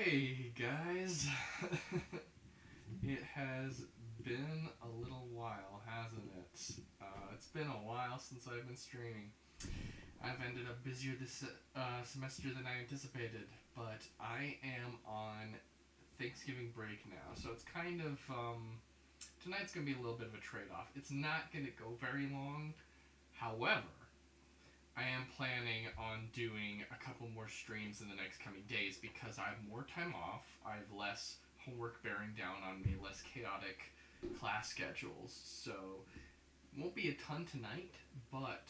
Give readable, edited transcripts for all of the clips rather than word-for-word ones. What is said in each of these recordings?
Hey guys, it has been a little while, hasn't it? It's been a while since I've been streaming. I've ended up busier this semester than I anticipated, but I am on Thanksgiving break now, so it's kind of tonight's gonna be a little bit of a trade-off. It's not gonna go very long, however. I am planning on doing a couple more streams in the next coming days because I have more time off. I have less homework bearing down on me, less chaotic class schedules. So, won't be a ton tonight, but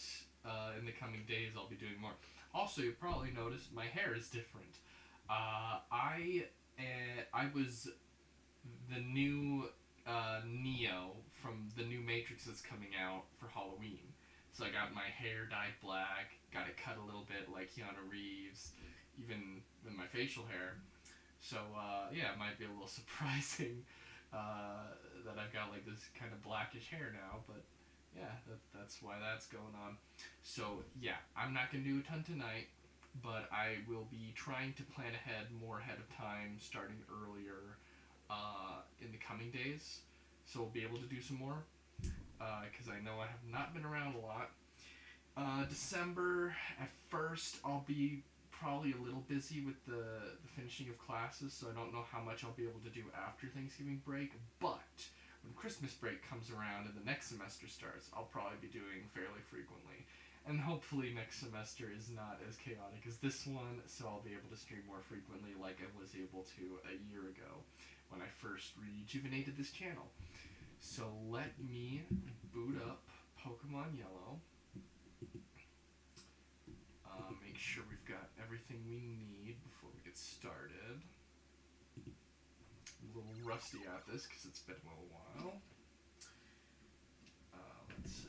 in the coming days I'll be doing more. Also, you probably noticed my hair is different. I was the new Neo from the new Matrix that's coming out for Halloween. So I got my hair dyed black, got it cut a little bit like Keanu Reeves, even with my facial hair. So yeah, it might be a little surprising that I've got like this kind of blackish hair now, but yeah, that's why that's going on. So yeah, I'm not gonna do a ton tonight, but I will be trying to plan ahead, more ahead of time, starting earlier in the coming days. So we'll be able to do some more because I know I have not been around a lot. December, at first, I'll be probably a little busy with the finishing of classes, so I don't know how much I'll be able to do after Thanksgiving break, but when Christmas break comes around and the next semester starts, I'll probably be doing fairly frequently. And hopefully next semester is not as chaotic as this one, so I'll be able to stream more frequently like I was able to a year ago when I first rejuvenated this channel. So let me boot up Pokemon Yellow. Make sure we've got everything we need before we get started. I'm a little rusty at this because it's been a little while. Let's see.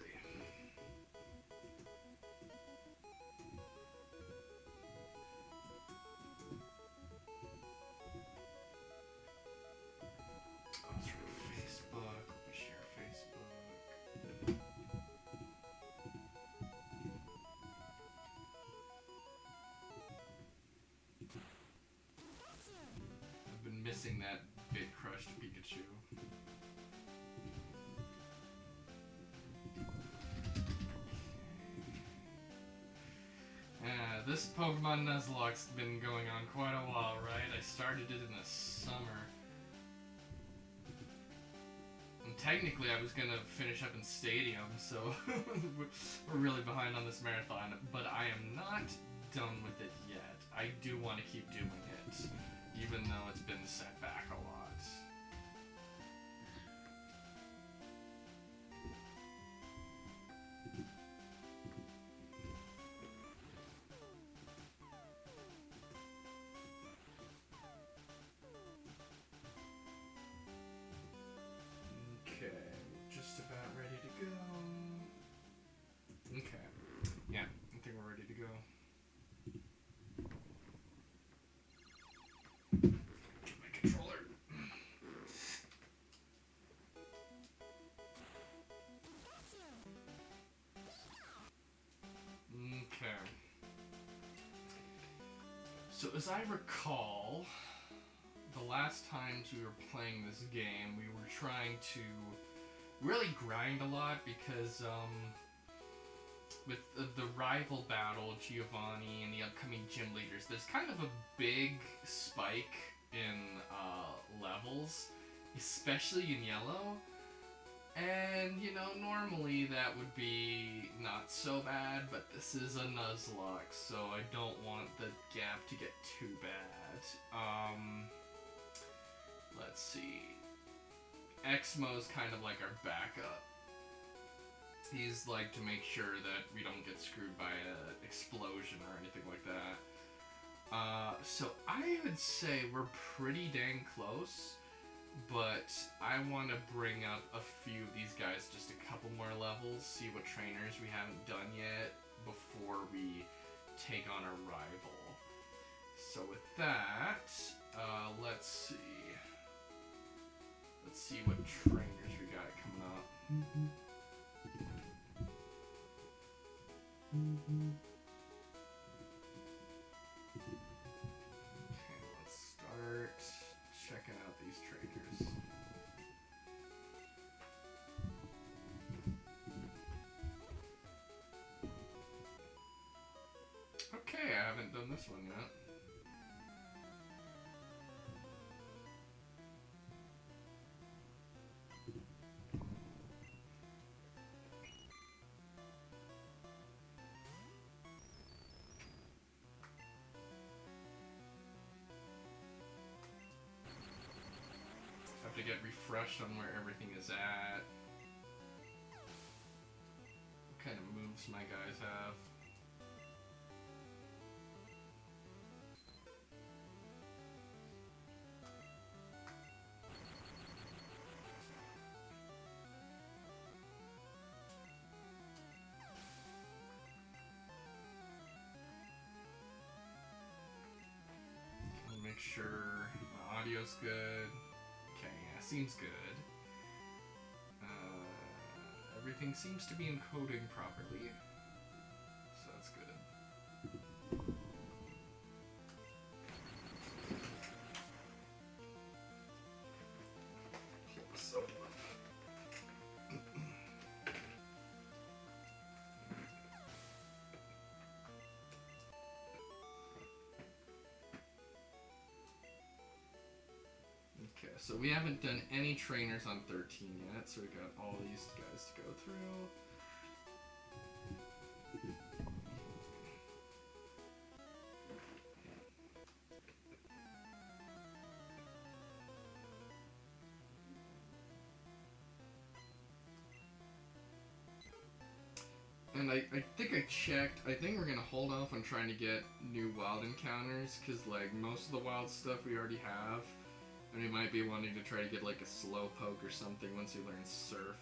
Facebook. Let me share Facebook. I've been missing that big crushed Pikachu. This Pokemon Nuzlocke's been going on quite a while, right? I started it in the summer. And technically I was gonna finish up in Stadium, so we're really behind on this marathon, but I am not done with it yet. I do want to keep doing it, even though it's been set back a lot. Okay, just about ready to go. Okay, yeah, I think we're ready to go. Get my controller. Okay. So as I recall, the last times we were playing this game, we were trying to really grind a lot because with the rival battle, Giovanni, and the upcoming gym leaders, there's kind of a big spike in levels, especially in yellow. And, you know, normally that would be not so bad, but this is a Nuzlocke, so I don't want the gap to get too bad. Let's see. Exmo's kind of like our backup. He's like to make sure that we don't get screwed by an explosion or anything like that. So I would say we're pretty dang close. But I want to bring up a few of these guys, just a couple more levels, see what trainers we haven't done yet before we take on a rival. So with that, let's see. Let's see what trainers we got coming up. Okay, let's start. haven't done this one yet. Have to get refreshed on where everything is at. What kind of moves my guys have. Make sure my audio's good. Okay, yeah, seems good. Everything seems to be encoding properly, so that's good. So. Okay, so we haven't done any trainers on 13 yet, so we got all these guys to go through. And I think I checked, I think we're gonna hold off on trying to get new wild encounters, because like most of the wild stuff we already have. And we might be wanting to try to get like a slowpoke or something once you learn surf.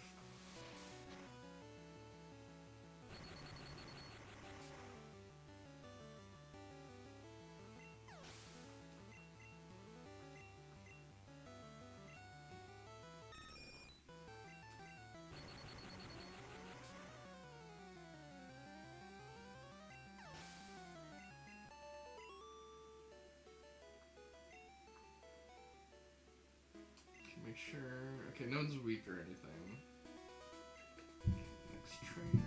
Make sure. Okay, no one's weak or anything. Next trainer.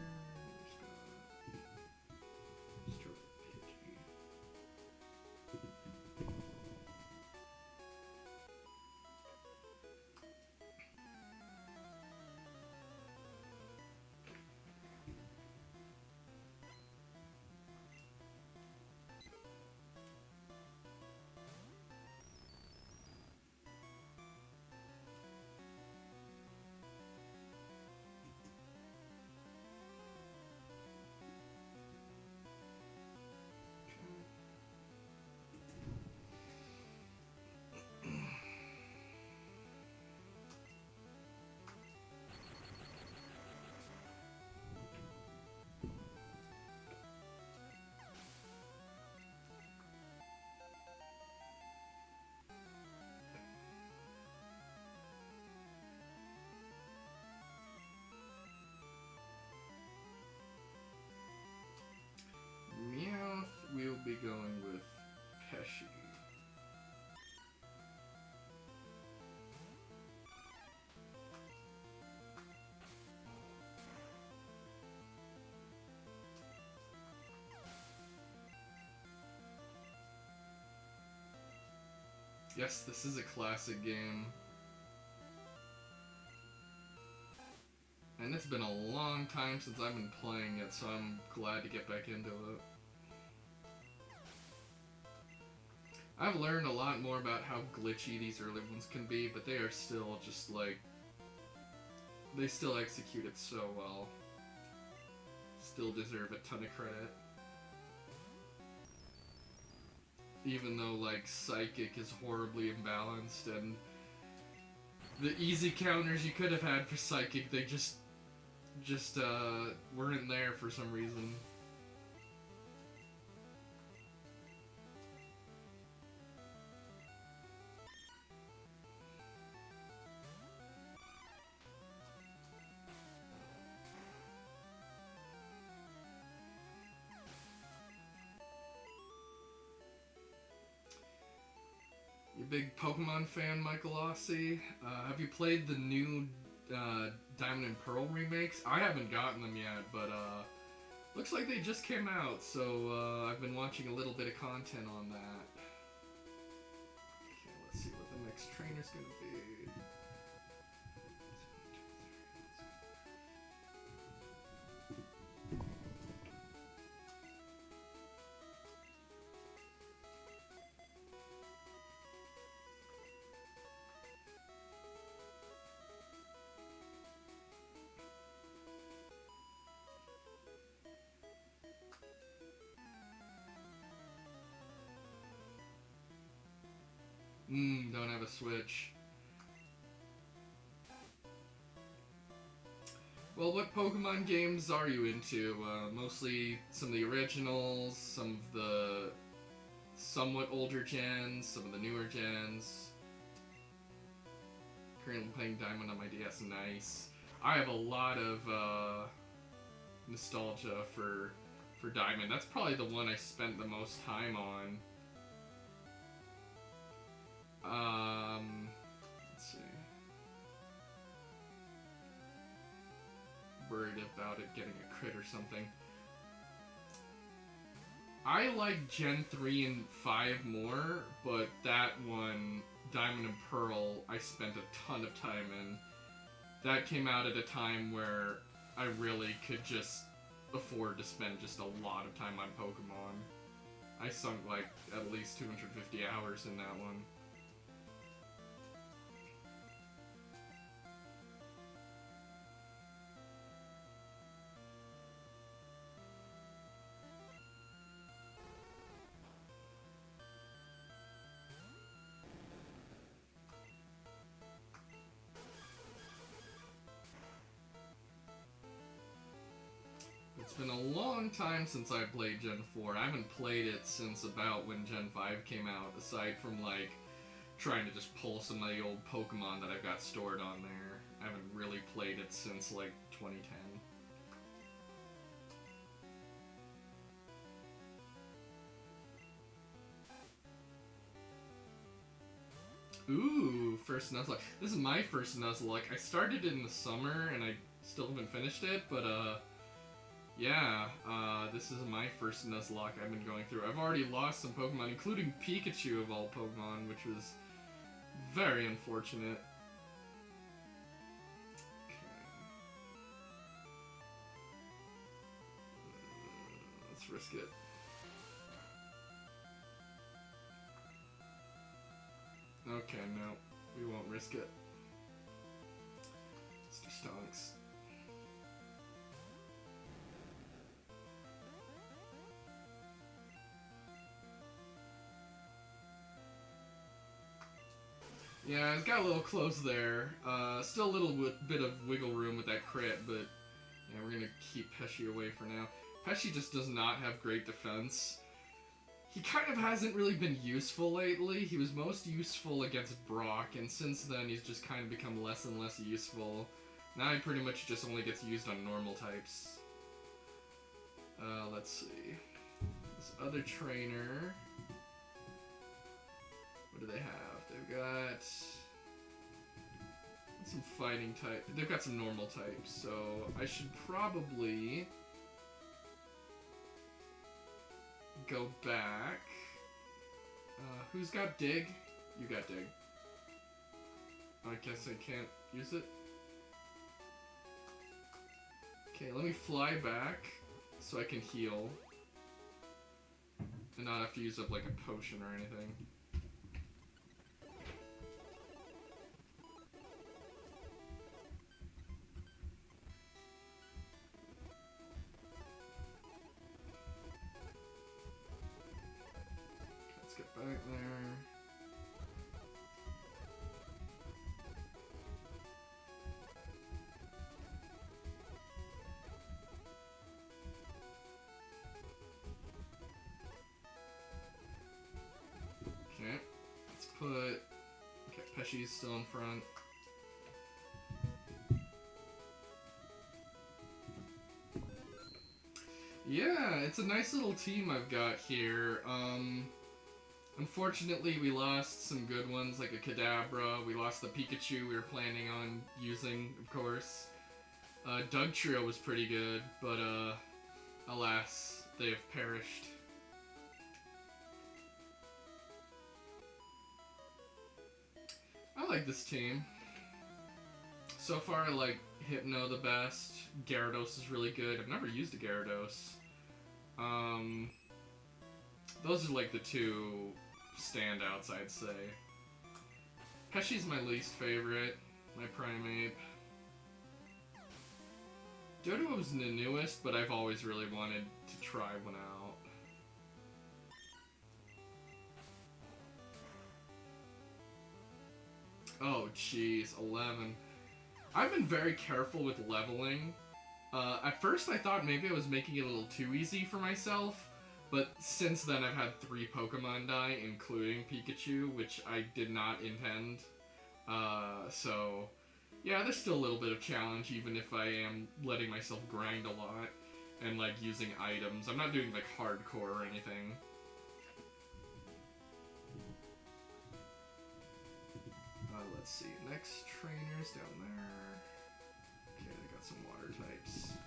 Let's go. Pidgey. Meowth, we'll be going with Pesci. Yes, this is a classic game. And it's been a long time since I've been playing it, so I'm glad to get back into it. I've learned a lot more about how glitchy these early ones can be, but they are still just like... They still execute it so well. Still deserve a ton of credit. Even though, like, Psychic is horribly imbalanced, and the easy counters you could have had for Psychic, they just weren't there for some reason. You big Pokemon fan, Michael Ossie? Have you played the new Diamond and Pearl remakes? I haven't gotten them yet, but Looks like they just came out, so I've been watching a little bit of content on that. Okay, let's see what the next trainer's gonna be. Don't have a Switch. Well, what Pokemon games are you into? Mostly some of the originals, some of the somewhat older gens, some of the newer gens. Currently playing Diamond on my DS, nice. I have a lot of nostalgia for Diamond. That's probably the one I spent the most time on. Let's see. Worried about it getting a crit or something. I like Gen 3 and 5 more, but that one, Diamond and Pearl, I spent a ton of time in. That came out at a time where I really could just afford to spend just a lot of time on Pokemon. I sunk like at least 250 hours in that one. It's been a long time since I played Gen 4. I haven't played it since about when Gen 5 came out, aside from like trying to just pull some of the old Pokemon that I've got stored on there. I haven't really played it since like 2010. Ooh, first Nuzlocke. This is my first Nuzlocke. I started it in the summer and I still haven't finished it, but yeah, this is my first Nuzlocke I've been going through. I've already lost some Pokemon, including Pikachu of all Pokemon, which was very unfortunate. Okay. Let's risk it. Okay, no, we won't risk it. Let's do Stonks. Yeah, it's got a little close there. Still a little bit of wiggle room with that crit, but yeah, we're gonna keep Pesci away for now. Pesci just does not have great defense. He kind of hasn't really been useful lately. He was most useful against Brock, and since then he's just kind of become less and less useful. Now he pretty much just only gets used on normal types. Let's see. This other trainer... What do they have? They've got some fighting type. They've got some normal types, so I should probably go back. Who's got Dig? You got Dig. I guess I can't use it. Okay, let me fly back so I can heal and not have to use up like a potion or anything. Let's get back there. Okay, let's put... Okay, Pesci's still in front. Yeah, it's a nice little team I've got here. Unfortunately, we lost some good ones, like a Kadabra. We lost the Pikachu we were planning on using, of course. Doug Trio was pretty good, but Alas, they have perished. I like this team. So far, I like Hypno the best. Gyarados is really good. I've never used a Gyarados. Those are like the two standouts, I'd say. Peshi's my least favorite. My Primeape. Doduo's the newest, but I've always really wanted to try one out. Oh, jeez, 11. I've been very careful with leveling. At first I thought maybe I was making it a little too easy for myself, but since then I've had 3 Pokemon die, including Pikachu, which I did not intend. So, yeah, there's still a little bit of challenge, even if I am letting myself grind a lot, and, like, using items. I'm not doing, like, hardcore or anything. Let's see, next trainer's down there. Okay, I got some water types.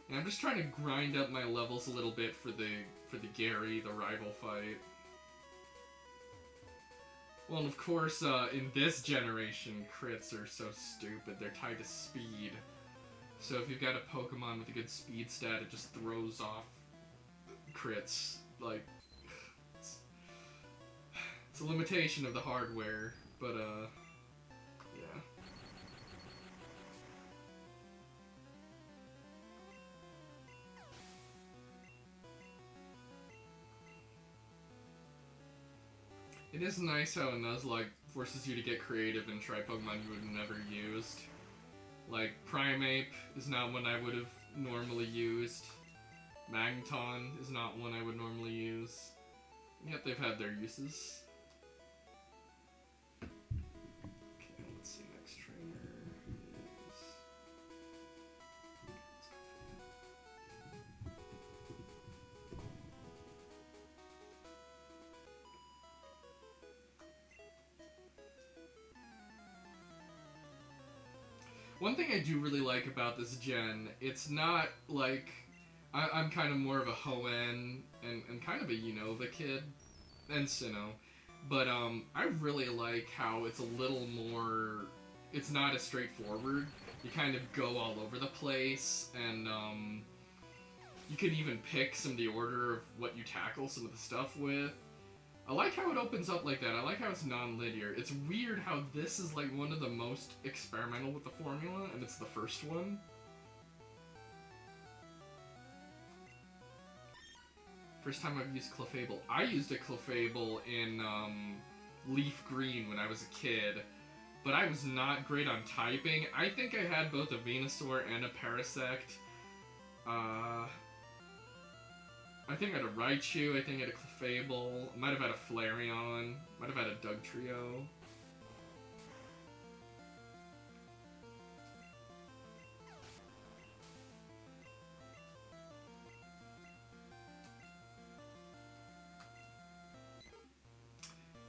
And I'm just trying to grind up my levels a little bit for the Gary, the rival fight. Well, and of course, in this generation, crits are so stupid. They're tied to speed. So if you've got a Pokemon with a good speed stat, it just throws off crits. Like, it's a limitation of the hardware, but, yeah. It is nice how a Nuzlocke forces you to get creative and try Pokemon you would have never used. Like, Primeape is not one I would have normally used. Magneton is not one I would normally use. Yet they've had their uses. Okay, let's see, next trainer is... One thing I do really like about this gen, it's not like... I'm kind of more of a Hoenn and kind of a Unova kid, and Sinnoh, but I really like how it's a little more... It's not as straightforward. You kind of go all over the place, and you can even pick some of the order of what you tackle some of the stuff with. I like how it opens up like that. I like how it's non-linear. It's weird how this is like one of the most experimental with the formula, and it's the first one. First time I've used Clefable. I used a Clefable in Leaf Green when I was a kid, but I was not great on typing. I think I had both a Venusaur and a Parasect. I think I had a Raichu, I think I had a Clefable, I might have had a Flareon, might have had a Dugtrio.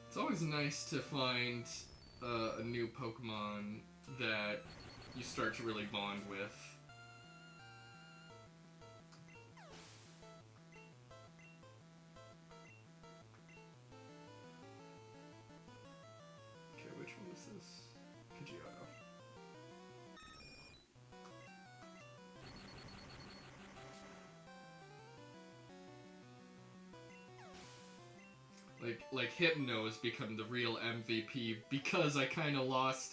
It's always nice to find a new Pokemon that you start to really bond with. Okay, which one is this? Pidgeotto. Like Hypno has become the real MVP because I kind of lost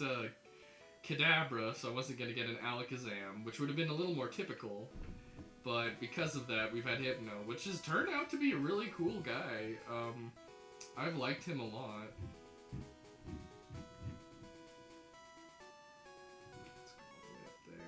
Kadabra, so I wasn't going to get an Alakazam, which would have been a little more typical. But because of that, we've had Hypno, which has turned out to be a really cool guy. I've liked him a lot. Let's go all the way up there.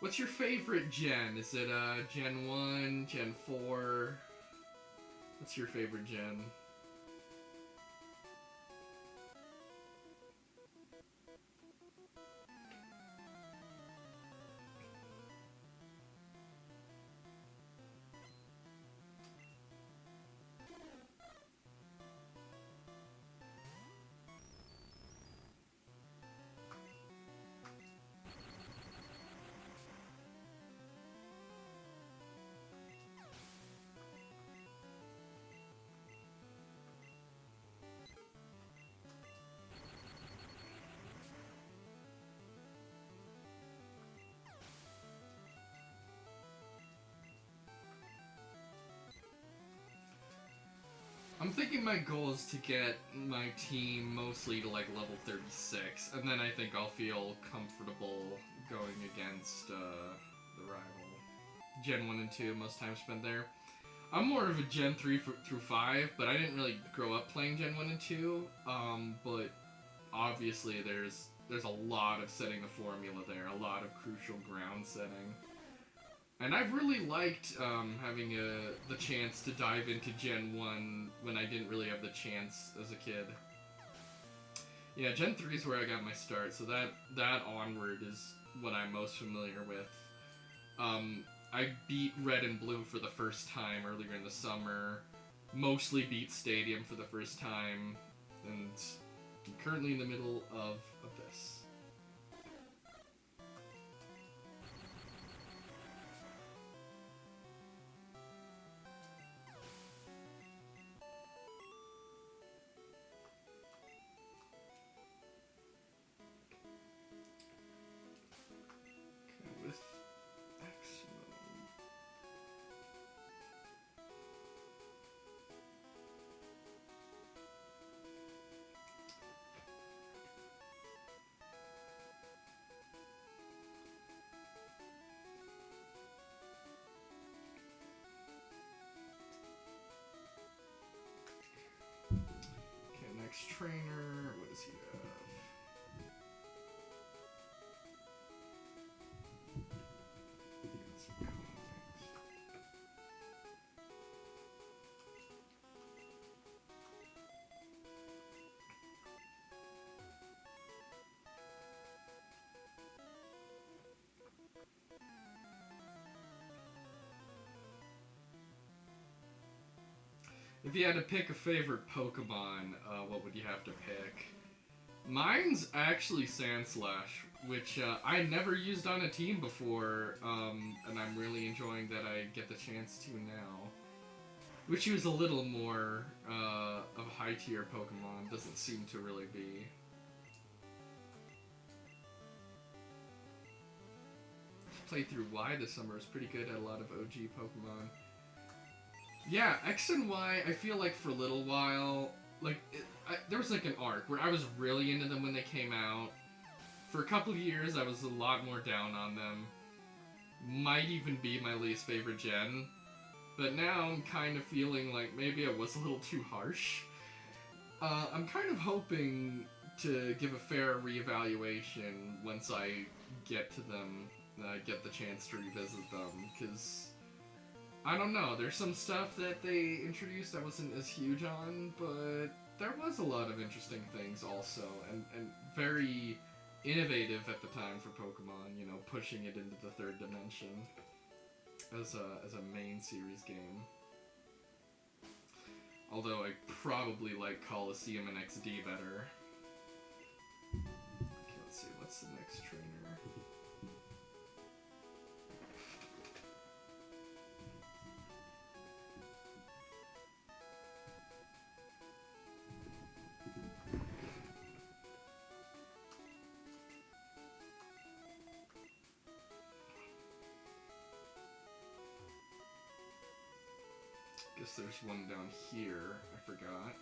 What's your favorite gen? Is it Gen 1, Gen 4? What's your favorite gen? think my goal is to get my team mostly to like level 36, and then I think I'll feel comfortable going against the rival. Gen 1 and 2, most time spent there. I'm more of a Gen 3 through 5, but I didn't really grow up playing Gen 1 and 2, but obviously there's a lot of setting the formula there, a lot of crucial ground setting. And I've really liked having the chance to dive into Gen 1 when I didn't really have the chance as a kid. Yeah, Gen 3 is where I got my start, so that onward is what I'm most familiar with. I beat Red and Blue for the first time earlier in the summer, mostly beat Stadium for the first time, and I'm currently in the middle of this. Next trainer, what does he have? If you had to pick a favorite Pokemon, what would you have to pick? Mine's actually Sandslash, which I never used on a team before, and I'm really enjoying that I get the chance to now. Wish he was a little more of a high-tier Pokemon, doesn't seem to really be. Playthrough Y this summer was pretty good at a lot of OG Pokemon. Yeah, X and Y, I feel like for a little while, like, there was like an arc where I was really into them when they came out. For a couple of years, I was a lot more down on them. Might even be my least favorite gen. But now I'm kind of feeling like maybe I was a little too harsh. I'm kind of hoping to give a fair reevaluation once I get to them, get the chance to revisit them, because I don't know, there's some stuff that they introduced I wasn't as huge on, but there was a lot of interesting things also, and very innovative at the time for Pokemon, you know, pushing it into the third dimension as a main series game. Although I probably like Coliseum and XD better. Okay, let's see, what's the next trainer? Guess there's one down here, I forgot.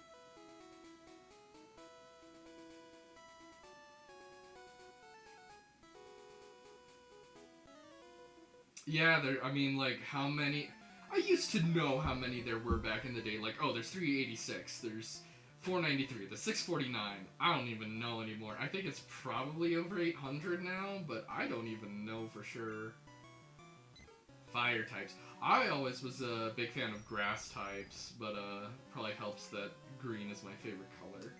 Yeah, I mean, like, how many... I used to know how many there were back in the day. Like, oh, there's 386, there's 493, there's 649. I don't even know anymore. I think it's probably over 800 now, but I don't even know for sure. Fire types. I always was a big fan of grass types, but probably helps that green is my favorite color.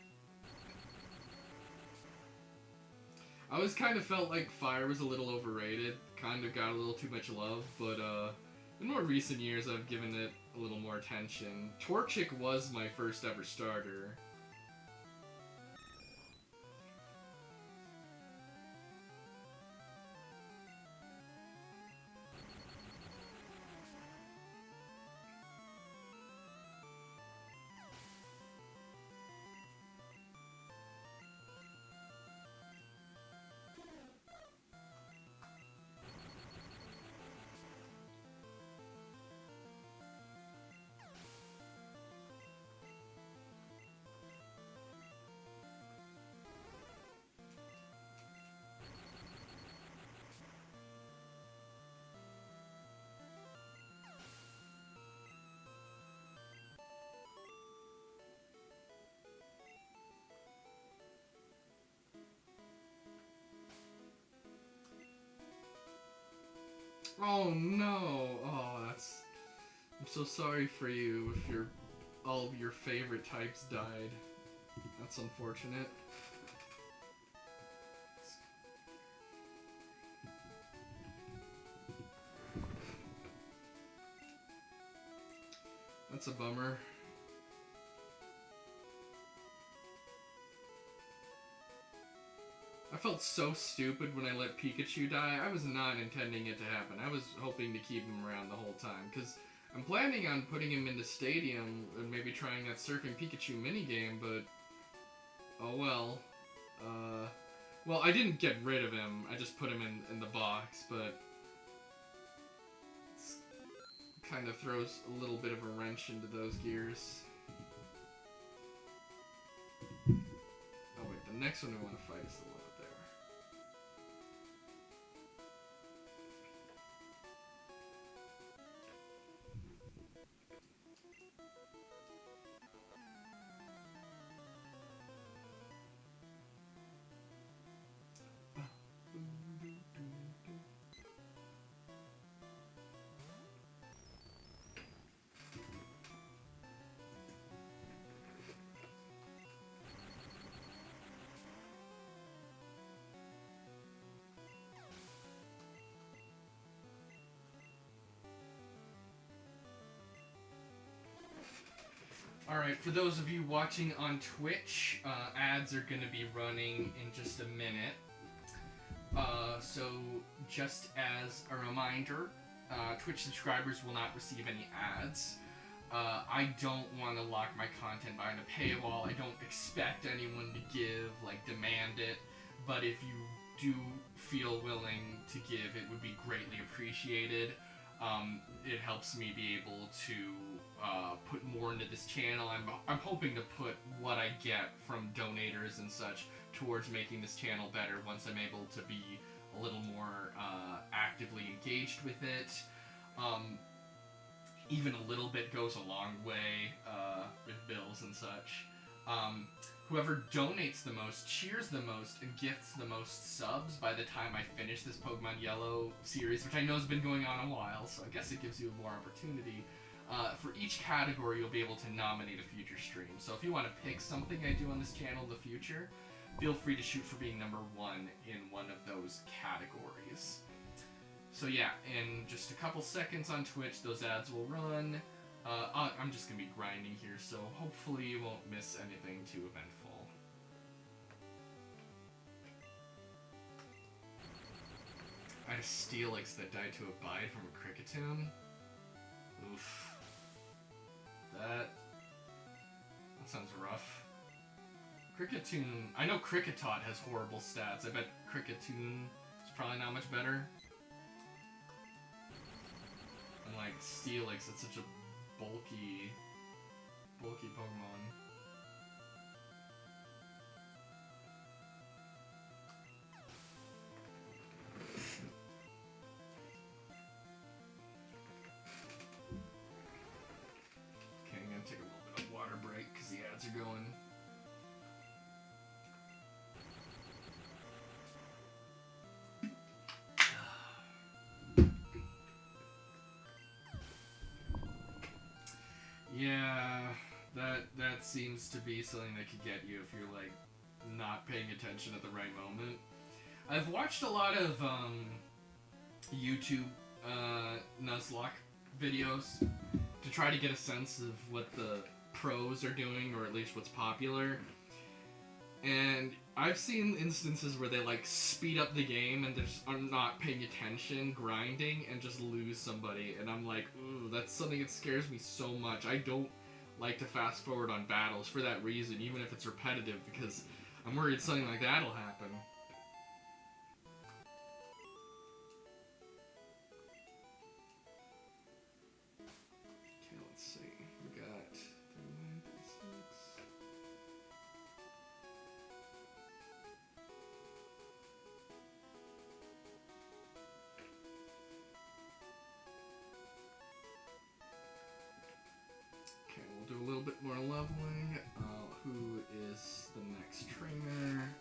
I always kind of felt like fire was a little overrated, kind of got a little too much love, but in more recent years I've given it a little more attention. Torchic was my first ever starter. Oh no! Oh, that's... I'm so sorry for you if all of your favorite types died. That's unfortunate. That's a bummer. I felt so stupid when I let Pikachu die. I was not intending it to happen. I was hoping to keep him around the whole time, because I'm planning on putting him into Stadium and maybe trying that Surfing Pikachu minigame, but... oh well. Well, I didn't get rid of him. I just put him in the box, but... it kind of throws a little bit of a wrench into those gears. Oh wait, the next one we want to fight is the one up there. Alright, for those of you watching on Twitch, ads are going to be running in just a minute. So, just as a reminder, Twitch subscribers will not receive any ads. I don't want to lock my content behind a paywall. I don't expect anyone to give, demand it. But if you do feel willing to give, it would be greatly appreciated. It helps me be able to put more into this channel. I'm hoping to put what I get from donators and such towards making this channel better once I'm able to be a little more actively engaged with it. Even a little bit goes a long way with bills and such. Whoever donates the most, cheers the most, and gifts the most subs by the time I finish this Pokemon Yellow series, which I know has been going on a while, so I guess it gives you more opportunity. For each category, you'll be able to nominate a future stream. So if you want to pick something I do on this channel in the future, feel free to shoot for being number 1 in one of those categories. So yeah, in just a couple seconds on Twitch, those ads will run. I'm just going to be grinding here, so hopefully you won't miss anything too eventful. I had a Steelix that died to a bite from a Kricketune. Oof. That sounds rough. Kricketune... I know Kricketot has horrible stats. I bet Kricketune is probably not much better. And Steelix, it's such a bulky Pokemon. Okay, I'm gonna take a little bit of water break because the ads are going. Yeah, that seems to be something that could get you if you're not paying attention at the right moment. I've watched a lot of YouTube Nuzlocke videos to try to get a sense of what the pros are doing, or at least what's popular. And I've seen instances where they speed up the game and are not paying attention, grinding, and just lose somebody. And I'm like, ooh, that's something that scares me so much. I don't like to fast forward on battles for that reason, even if it's repetitive, because I'm worried something like that'll happen. Okay, let's see. We got 39, 36. Okay, we'll do a little bit more leveling. Who is the next trainer?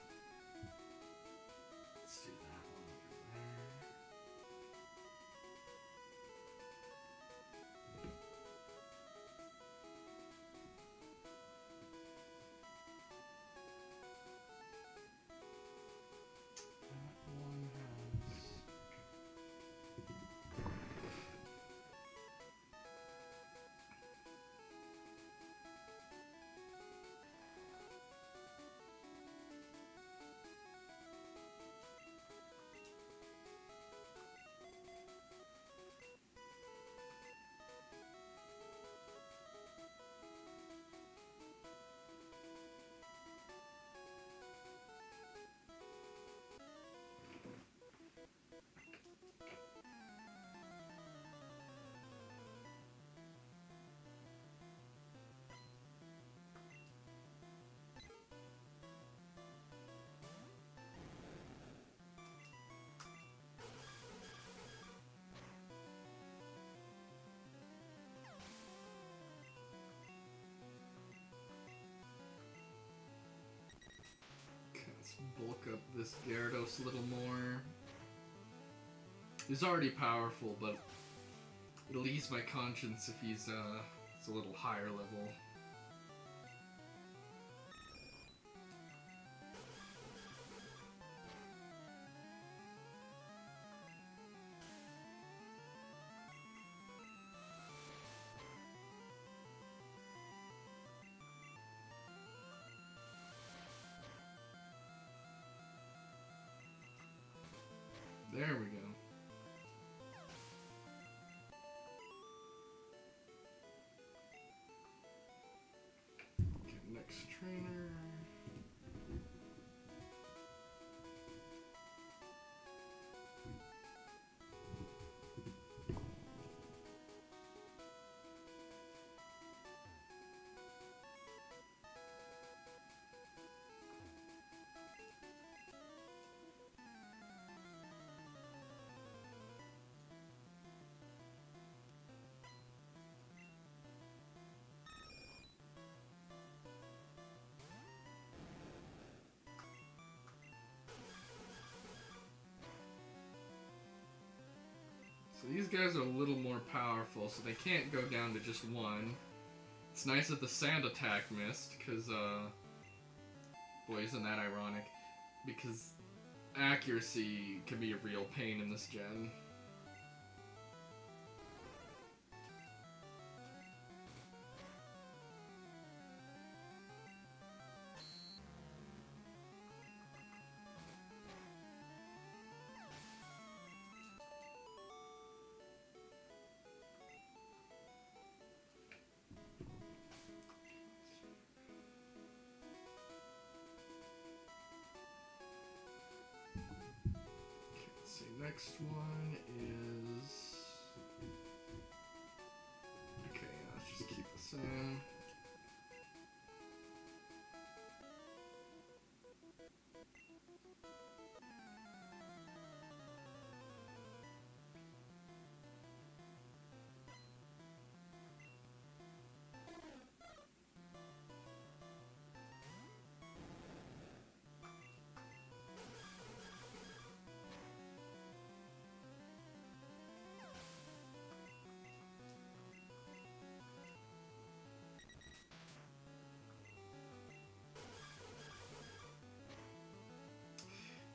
bulk up this Gyarados a little more. He's already powerful, but it'll ease my conscience if he's a little higher level. There we go. Okay, next trainer. So these guys are a little more powerful, so they can't go down to just one. It's nice that the sand attack missed, because, boy, isn't that ironic? Because accuracy can be a real pain in this gen. Next one is... Okay, let's just keep the same.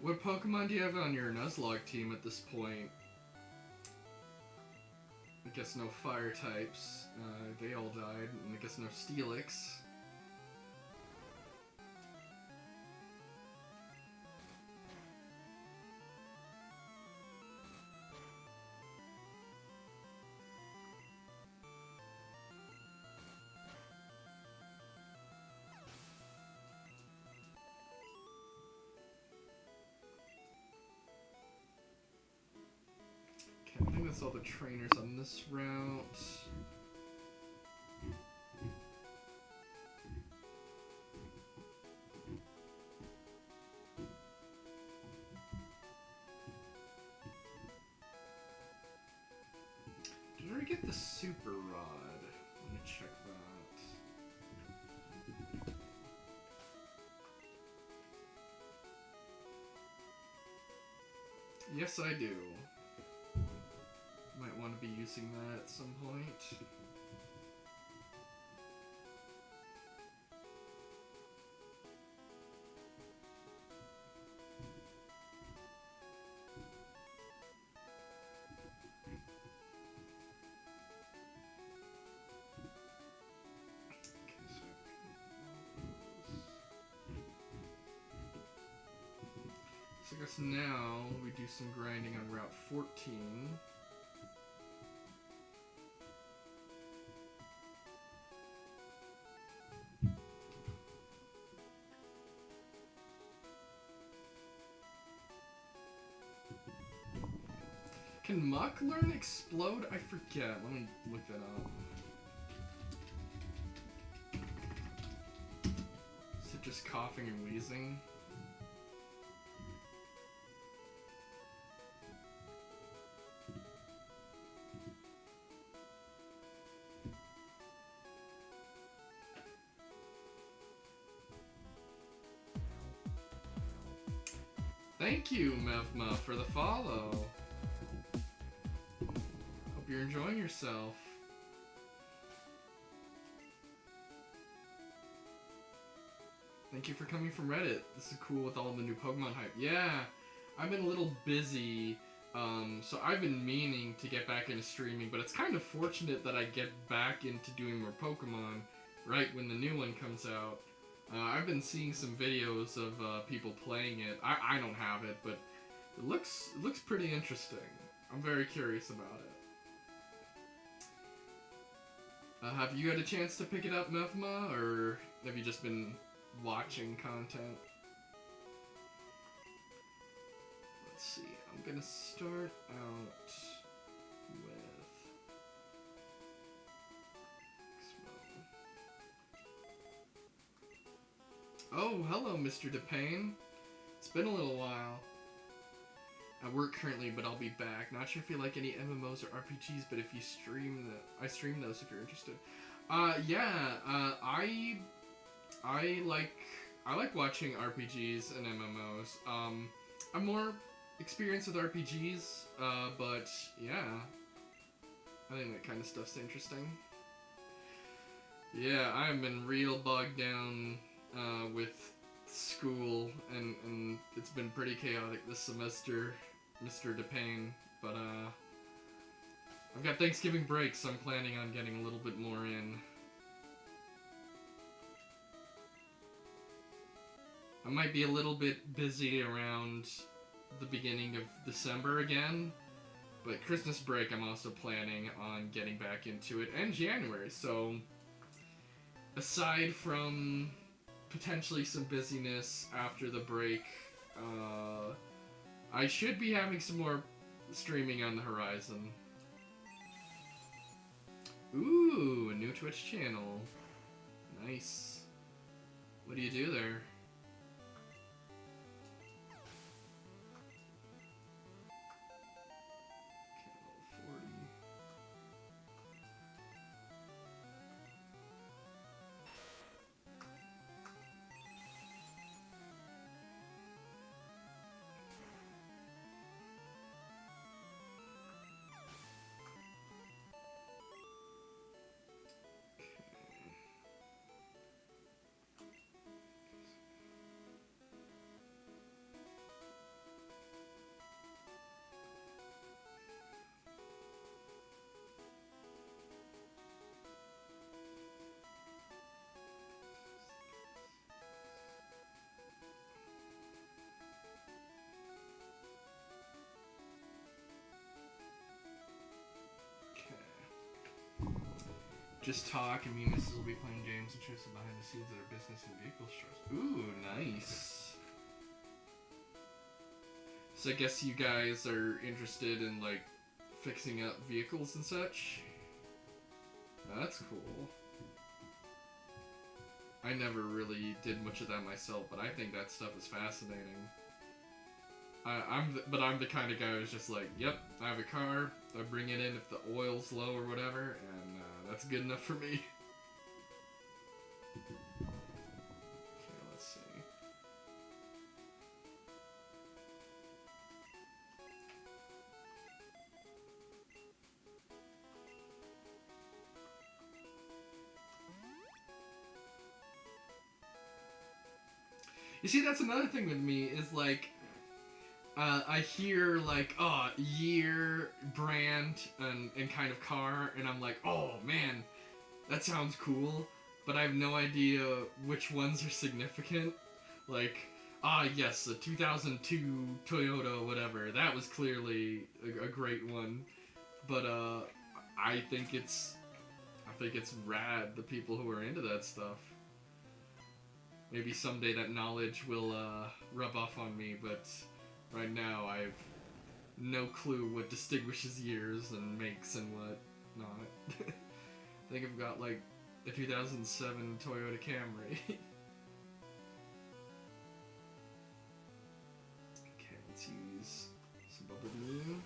What Pokemon do you have on your Nuzlocke team at this point? I guess no fire types. They all died, and I guess no Steelix. I think that's all the trainers on this route. Did I already get the Super Rod? Let me check that. Yes, I do. Might want to be using that at some point. So I guess now we do some grinding on Route 14. Can Muck learn Explode? I forget. Let me look that up. Is it just coughing and wheezing? Thank you, Mevma, for the follow. Hope you're enjoying yourself. Thank you for coming from Reddit. This is cool with all the new Pokemon hype. Yeah, I've been a little busy, so I've been meaning to get back into streaming, but it's kind of fortunate that I get back into doing more Pokemon right when the new one comes out. I've been seeing some videos of people playing it. I don't have it, but it looks pretty interesting. I'm very curious about it. Have you had a chance to pick it up, Mevma, or have you just been watching content? Let's see. I'm gonna start out with Oh, hello, Mr. DePayne. It's been a little while. I work currently, but I'll be back. Not sure if you like any MMOs or RPGs, but if you stream I stream those if you're interested. I like watching RPGs and MMOs. I'm more experienced with RPGs, but yeah, I think that kind of stuff's interesting. Yeah, I've been real bogged down with school, and it's been pretty chaotic this semester, Mr. DePayne, but I've got Thanksgiving break, so I'm planning on getting a little bit more in. I might be a little bit busy around the beginning of December again, but Christmas break I'm also planning on getting back into it, and January, so aside from potentially some busyness after the break, I should be having some more streaming on the horizon. Ooh, a new Twitch channel. Nice. What do you do there? Just talk, and me and Mrs. will be playing games and share some behind the scenes of their business and vehicle stores. Ooh, nice. So I guess you guys are interested in, like, fixing up vehicles and such? That's cool. I never really did much of that myself, but I think that stuff is fascinating. I'm the kind of guy who's just like, yep, I have a car, I bring it in if the oil's low or whatever, and that's good enough for me. Okay, let's see. You see, that's another thing with me, is like, I hear like, oh, year, brand, and kind of car, and I'm like, oh man, that sounds cool, but I have no idea which ones are significant. Like, yes, the 2002 Toyota, whatever, that was clearly a great one, but I think it's rad, the people who are into that stuff. Maybe someday that knowledge will rub off on me, but right now I have no clue what distinguishes years and makes and what not. I think I've got like a 2007 Toyota Camry. Okay, let's use some bubble glue.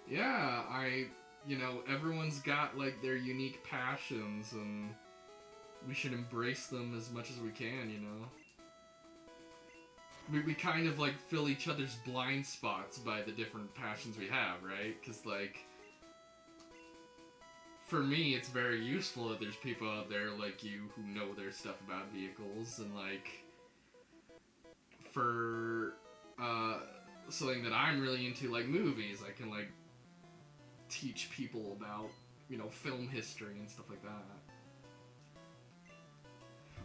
Yeah, everyone's got like their unique passions, and we should embrace them as much as we can, We kind of like fill each other's blind spots by the different passions we have, right? Because, like, for me, it's very useful that there's people out there like you who know their stuff about vehicles, and, like, for something that I'm really into, like movies, I can, like, teach people about, film history and stuff like that.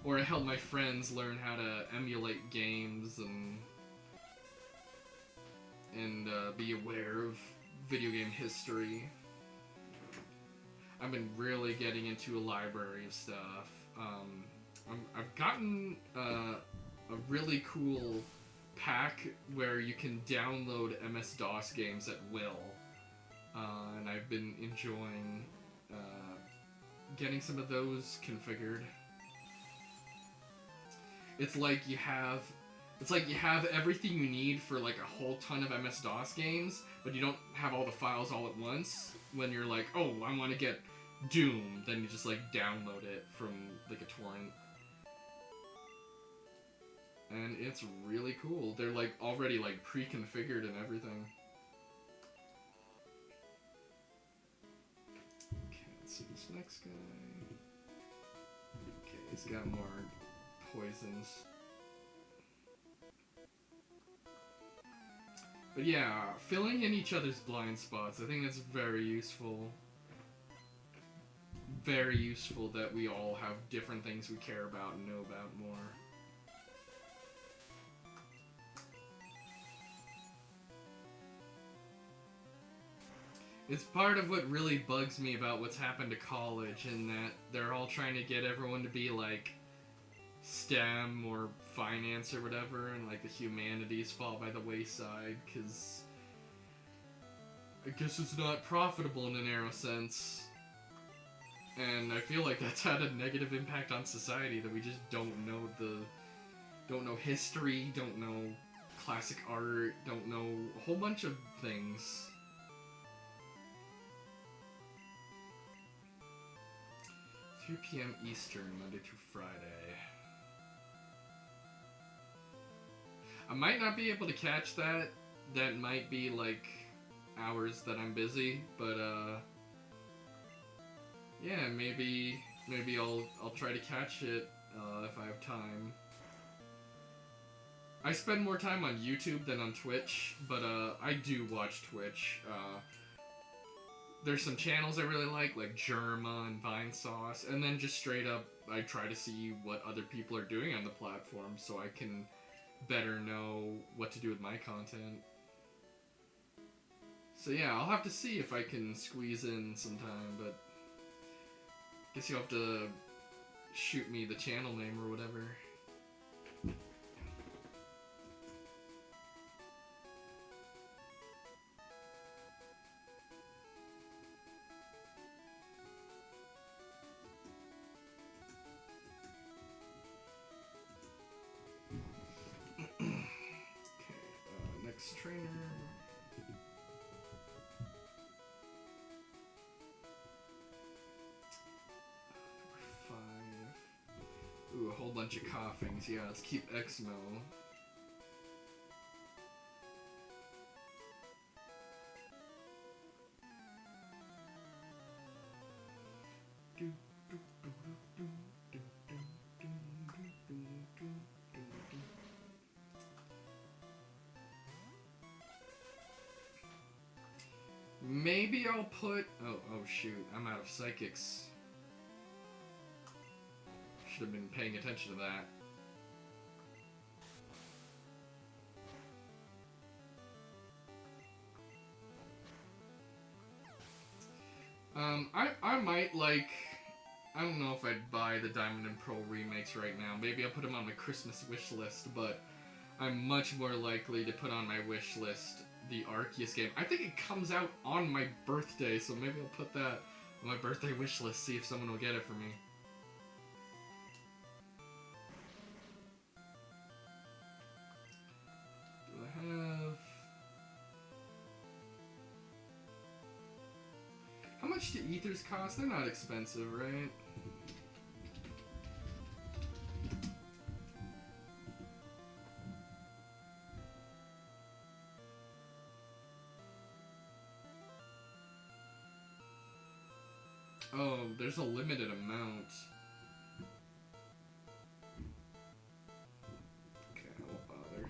Or I help my friends learn how to emulate games and be aware of video game history. I've been really getting into a library of stuff. I've gotten a really cool pack where you can download MS-DOS games at will. And I've been enjoying getting some of those configured. It's like you have everything you need for like a whole ton of MS-DOS games, but you don't have all the files all at once. When you're like, oh, I want to get Doom, then you just like download it from like a torrent. And it's really cool. They're like already like pre-configured and everything. Okay, let's see this next guy. Okay, he's got more poisons. But yeah, filling in each other's blind spots, I think that's very useful. Very useful that we all have different things we care about and know about more. It's part of what really bugs me about what's happened to college, in that they're all trying to get everyone to be like STEM or finance or whatever, and like the humanities fall by the wayside because I guess it's not profitable in a narrow sense. And I feel like that's had a negative impact on society, that we just don't know history, don't know classic art, don't know a whole bunch of things. (3 p.m. Eastern, Monday through Friday. I might not be able to catch that. That might be like hours that I'm busy, but yeah, maybe I'll try to catch it if I have time. I spend more time on YouTube than on Twitch, but I do watch Twitch. There's some channels I really like Germa and Vine Sauce, and then just straight up, I try to see what other people are doing on the platform so I can better know what to do with my content. So yeah, I'll have to see if I can squeeze in some time, but guess you'll have to shoot me the channel name or whatever. Next trainer. Number 5. Ooh, a whole bunch of coughings. Yeah, let's keep Exmo. Maybe I'll put... Oh shoot, I'm out of psychics. Should have been paying attention to that. I might, like... I don't know if I'd buy the Diamond and Pearl remakes right now. Maybe I'll put them on my Christmas wish list, but I'm much more likely to put on my wish list the Arceus game. I think it comes out on my birthday, so maybe I'll put that on my birthday wish list, see if someone will get it for me. Do I have... much do ethers cost? They're not expensive, right? Oh, there's a limited amount. Okay, I won't bother.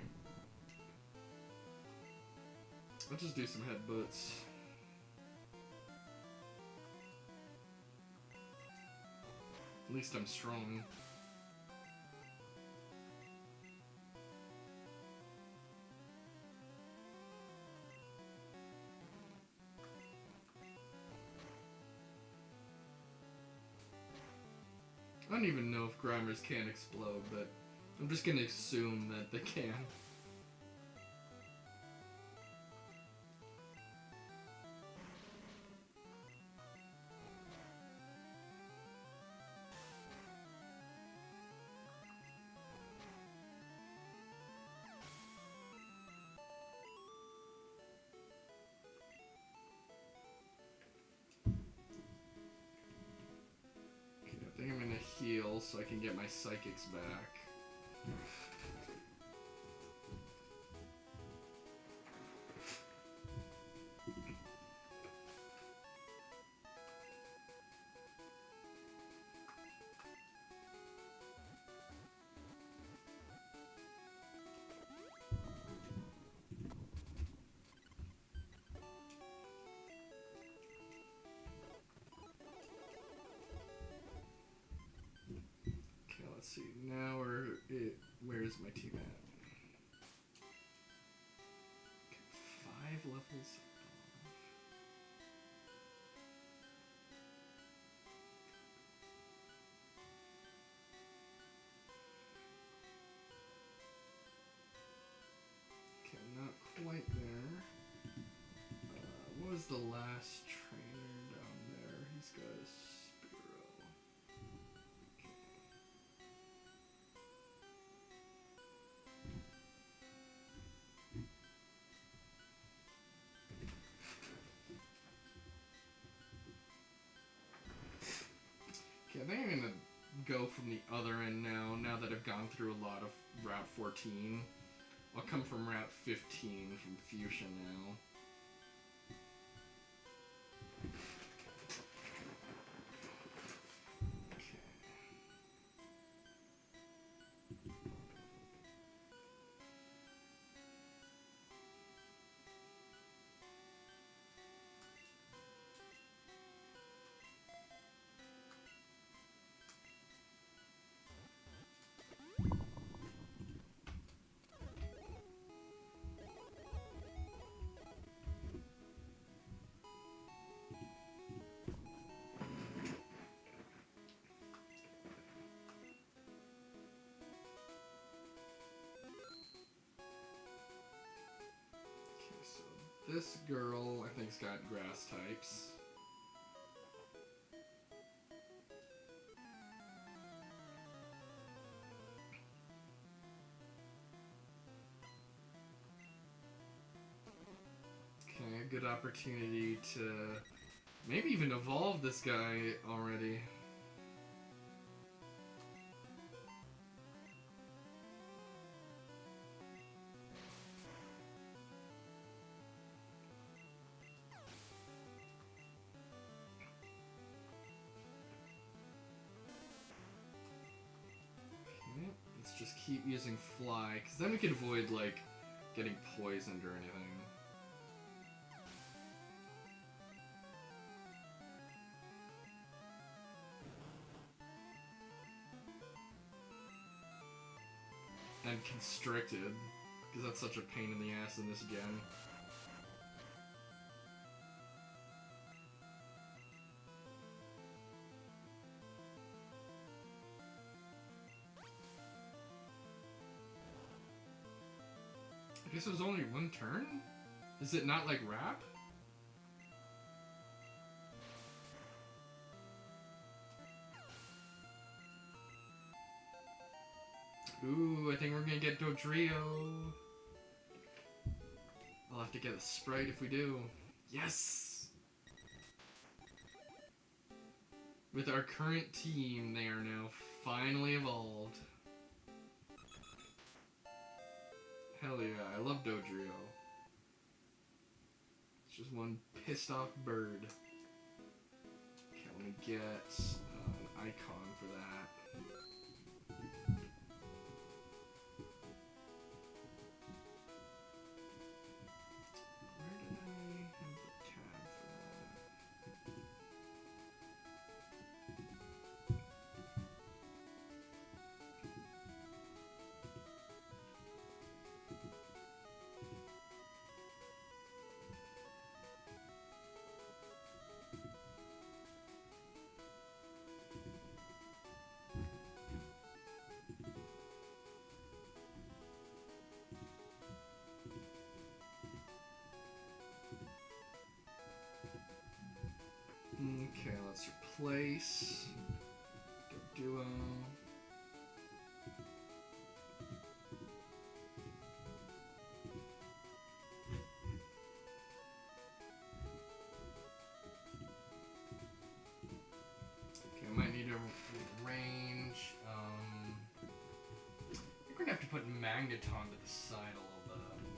I'll just do some headbutts. At least I'm strong. I don't even know if Grimers can explode, but I'm just gonna assume that they can. I think I'm gonna heal so I can get my psychics back. Let's see, now where's my team at? Okay, 5 levels above. Okay, I'm not quite there. What was the last trainer down there? He's got a Spiro. Okay, I think I'm gonna go from the other end now that I've gone through a lot of Route 14. I'll come from Route 15 from Fuchsia now. This girl, I think's got grass types. Okay, a good opportunity to maybe even evolve this guy already. Let's just keep using fly, because then we can avoid, like, getting poisoned or anything. And constricted, because that's such a pain in the ass in this gen. I guess it was only one turn? Is it not like rap? Ooh, I think we're gonna get Dodrio. I'll have to get a Sprite if we do. Yes! With our current team, they are now finally evolved. Hell yeah, I love Dodrio. It's just one pissed off bird. Okay, let me get an icon for that. Where did I have the tab for Okay, let's replace Duo. Okay, I might need a range. I think we're gonna have to put Magneton to the side a little bit.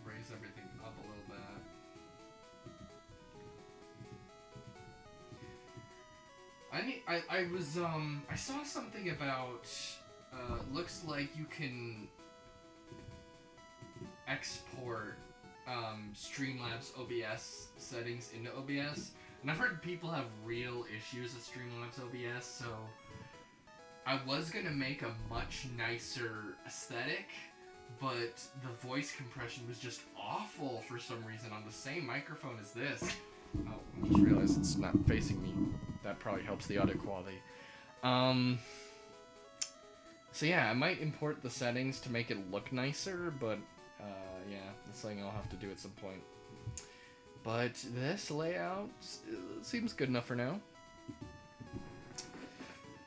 Raise everything up a little bit. I saw something about, looks like you can export, Streamlabs OBS settings into OBS, and I've heard people have real issues with Streamlabs OBS, so I was gonna make a much nicer aesthetic, but the voice compression was just awful for some reason on the same microphone as this. Oh, I just realized it's not facing me. That probably helps the audio quality. So yeah, I might import the settings to make it look nicer, but yeah, that's something I'll have to do at some point. But this layout seems good enough for now.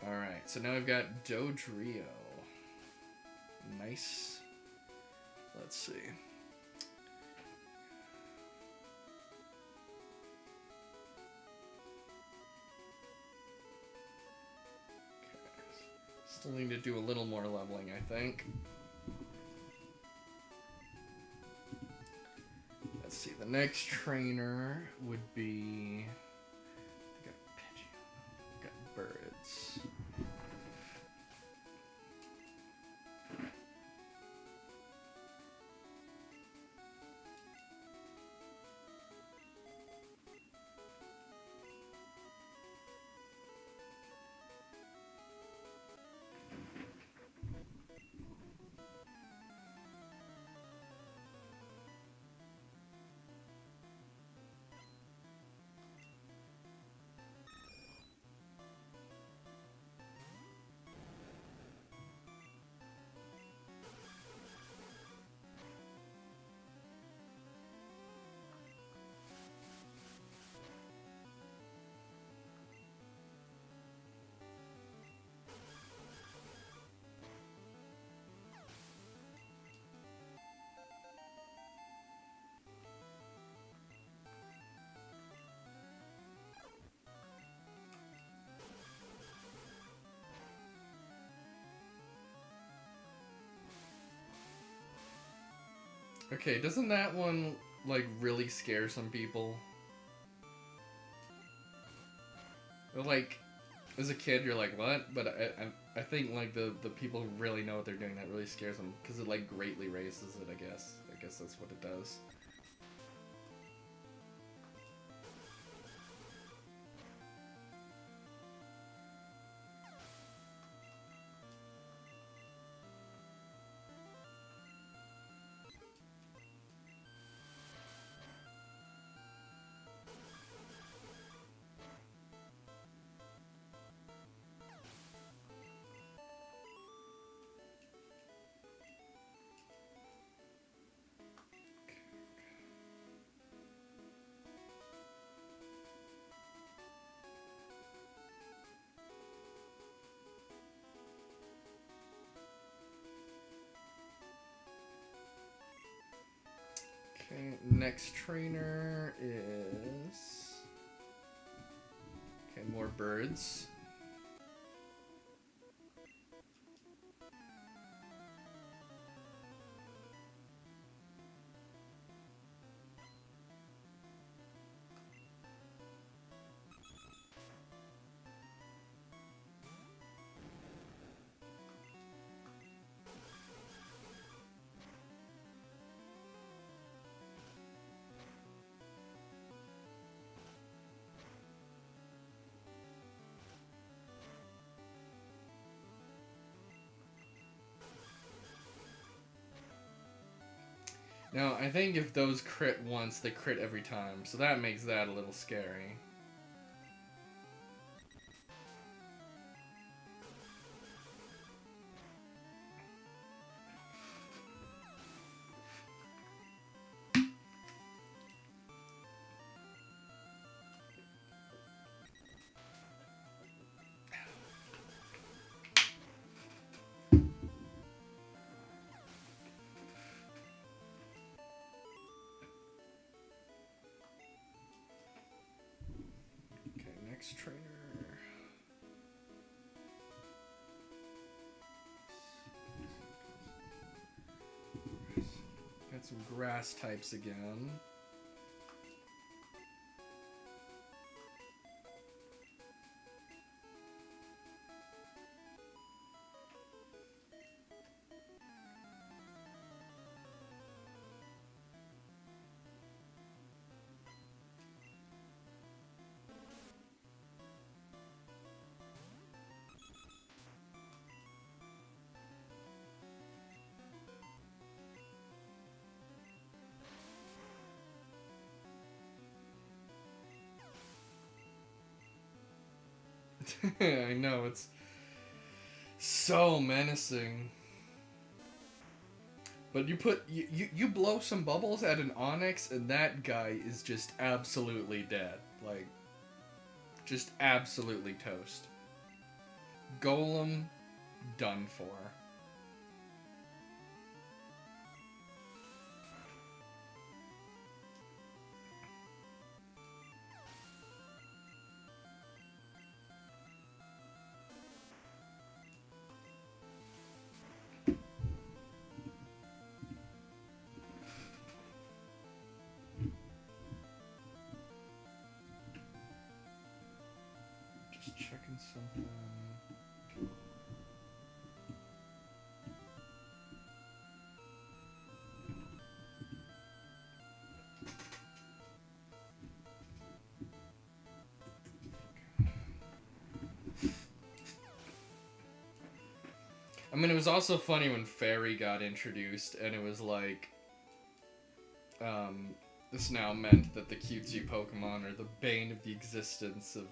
Alright, so now we've got Dodrio. Nice. Let's see. Still need to do a little more leveling, I think. Let's see, the next trainer would be... I got Pidgeot. Got birds. Okay, doesn't that one, like, really scare some people? Like, as a kid, you're like, what? But I think, like, the people who really know what they're doing, that really scares them. Because it, like, greatly raises it, I guess. I guess that's what it does. Okay, next trainer is... Okay, more birds. Now, I think if those crit once, they crit every time, so that makes that a little scary. Next trainer. Got some grass types again. I know, it's so menacing. But you blow some bubbles at an Onyx and that guy is just absolutely dead. Like, just absolutely toast. Golem, done for. Checking something. I mean, it was also funny when Fairy got introduced, and it was like, this now meant that the cutesy Pokemon are the bane of the existence of,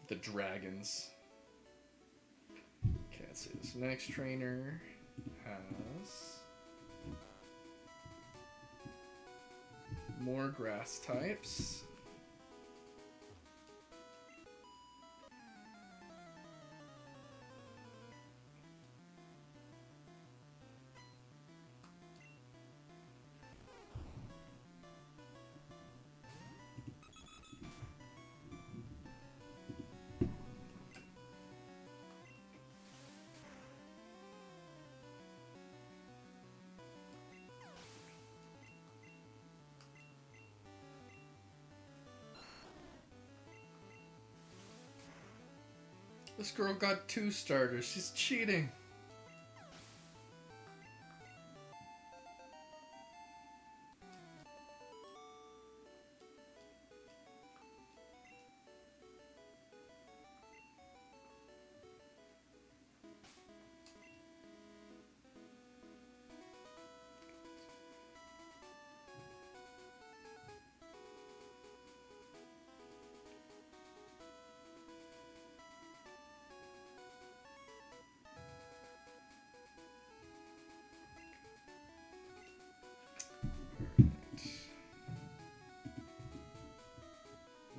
the dragons. Okay, let's see. This next trainer has more grass types. This girl got 2 starters. She's cheating.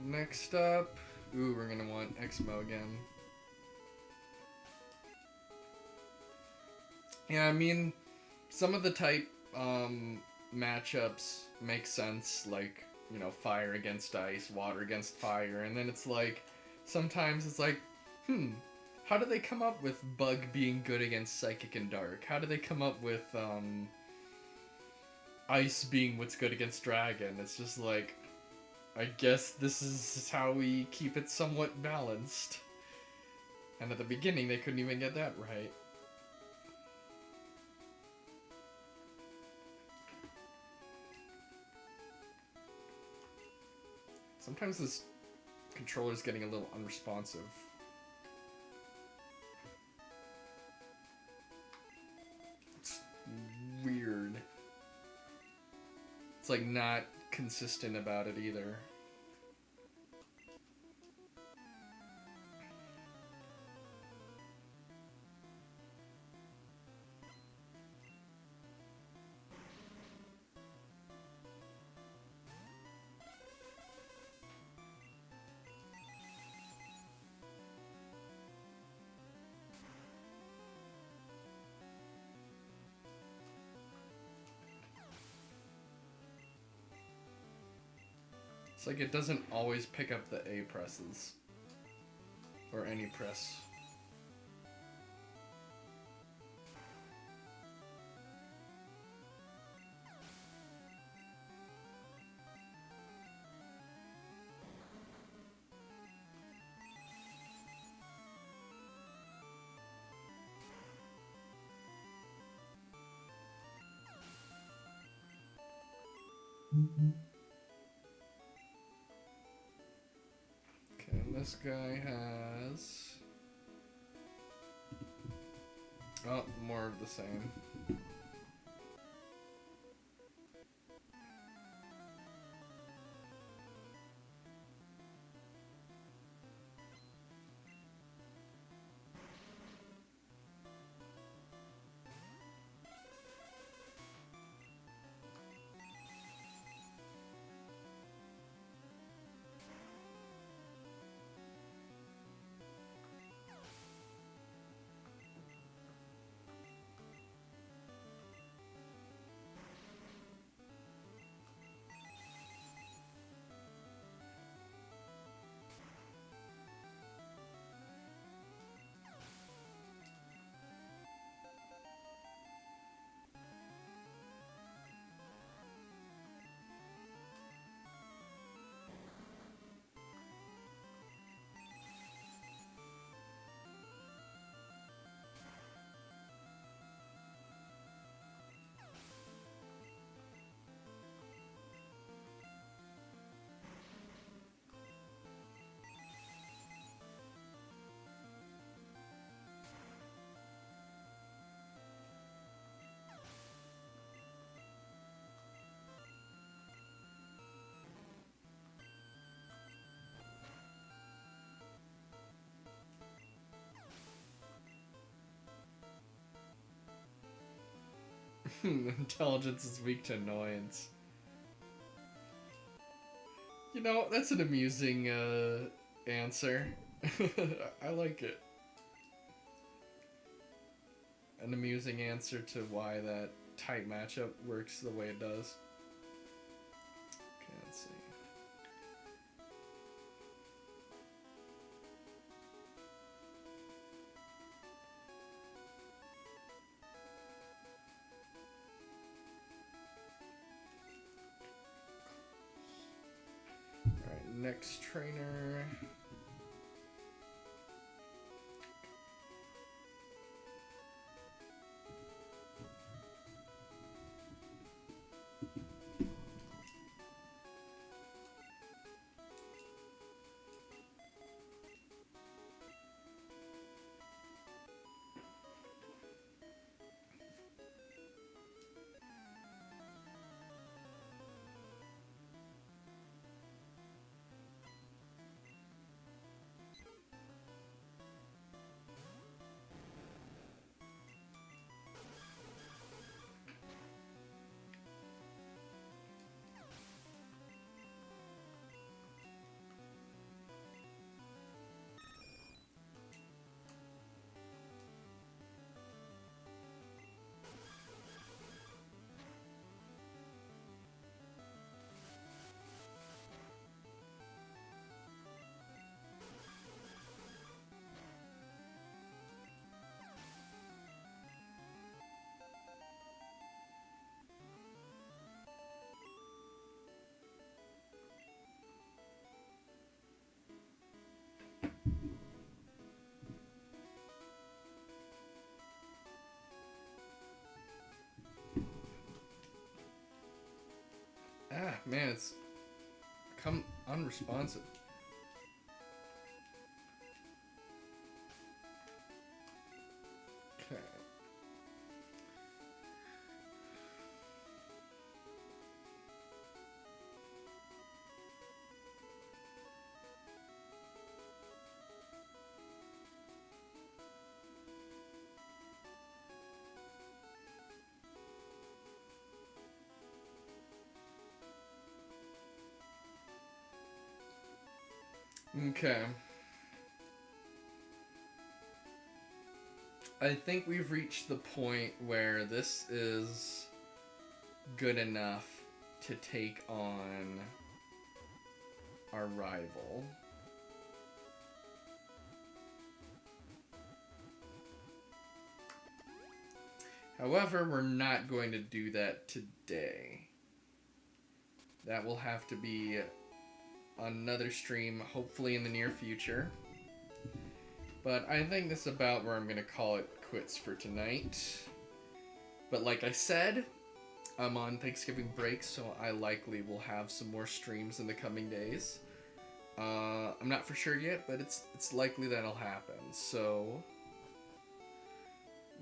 Next up, ooh, we're gonna want Exmo again. Yeah, I mean, some of the type matchups make sense, like, you know, fire against ice, water against fire, and then it's like, sometimes it's like, how do they come up with bug being good against psychic and dark? How do they come up with, ice being what's good against dragon? It's just like, I guess this is how we keep it somewhat balanced. And at the beginning, they couldn't even get that right. Sometimes this controller's getting a little unresponsive. It's weird. It's like not consistent about it either. It's like it doesn't always pick up the A presses. Or any press. Okay, and this guy has... Oh, more of the same. Intelligence is weak to annoyance. You know, that's an amusing answer. I like it. An amusing answer to why that tight matchup works the way it does. Okay, let's see. Alright, next trainer. Man, it's become unresponsive. Okay. Okay. I think we've reached the point where this is good enough to take on our rival. However, we're not going to do that today. That will have to be another stream, hopefully in the near future. But I think this is about where I'm going to call it quits for tonight. But like I said, I'm on Thanksgiving break, so I likely will have some more streams in the coming days. I'm not for sure yet, but it's likely that'll happen. So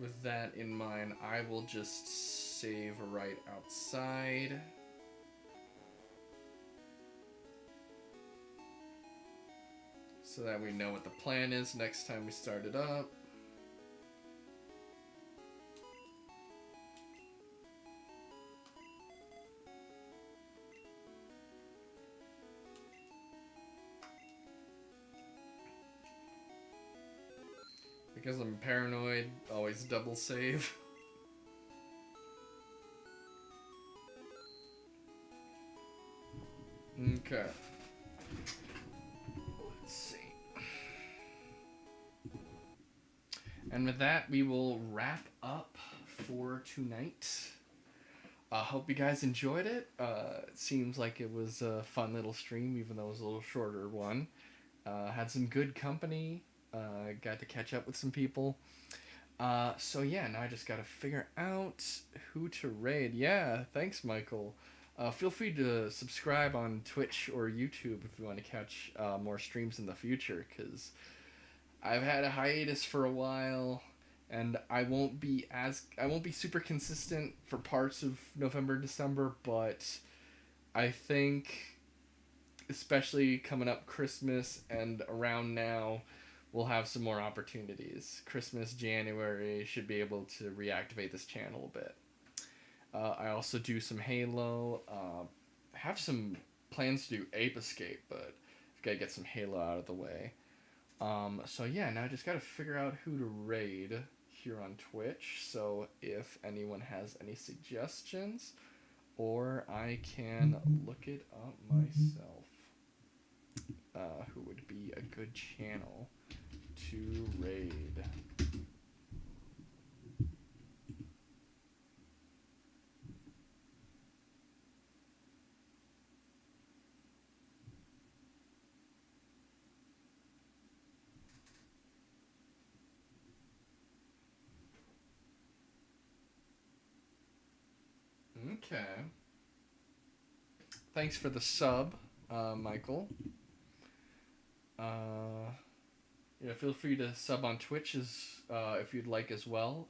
with that in mind, I will just save right outside. So that we know what the plan is next time we start it up. Because I'm paranoid, always double save. Okay. Let's see. And with that, we will wrap up for tonight. Hope you guys enjoyed it. It seems like it was a fun little stream, even though it was a little shorter one. Had some good company. Got to catch up with some people. So yeah, now I just gotta figure out who to raid. Yeah, thanks, Michael. Feel free to subscribe on Twitch or YouTube if you want to catch more streams in the future, because I've had a hiatus for a while, and I won't be super consistent for parts of November, December, but I think, especially coming up Christmas and around now, we'll have some more opportunities. Christmas, January, should be able to reactivate this channel a bit. I also do some Halo. Have some plans to do Ape Escape, but I've got to get some Halo out of the way. So yeah, now I just got to figure out who to raid here on Twitch. So if anyone has any suggestions, or I can look it up myself. Who would be a good channel to raid? Okay. Thanks for the sub, Michael. Yeah, feel free to sub on Twitch if you'd like as well.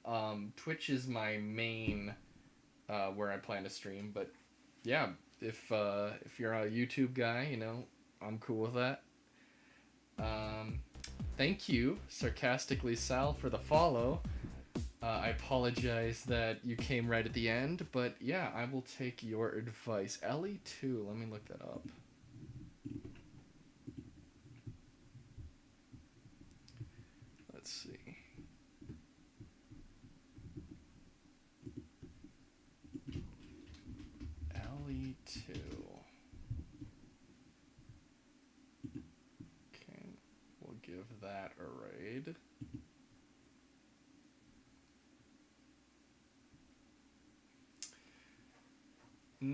Twitch is my main where I plan to stream, but yeah, if you're a YouTube guy, I'm cool with that. Thank you, Sarcastically Sal, for the follow. I apologize that you came right at the end, but yeah, I will take your advice. Ellie2, let me look that up. Let's see. Ellie2. Okay, we'll give that a raid.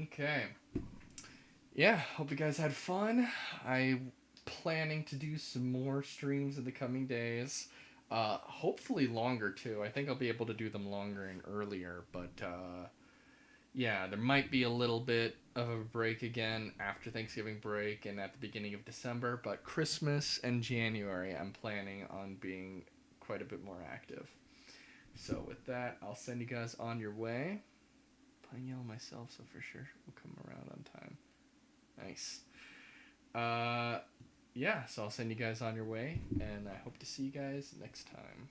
Okay. Yeah, hope you guys had fun. I'm planning to do some more streams in the coming days. Hopefully longer too. I think I'll be able to do them longer and earlier, but yeah, there might be a little bit of a break again after Thanksgiving break and at the beginning of December, but Christmas and January, I'm planning on being quite a bit more active. So with that, I'll send you guys on your way. Playing yellow myself, so for sure we'll come around on time. Nice. Yeah, so I'll send you guys on your way, and I hope to see you guys next time.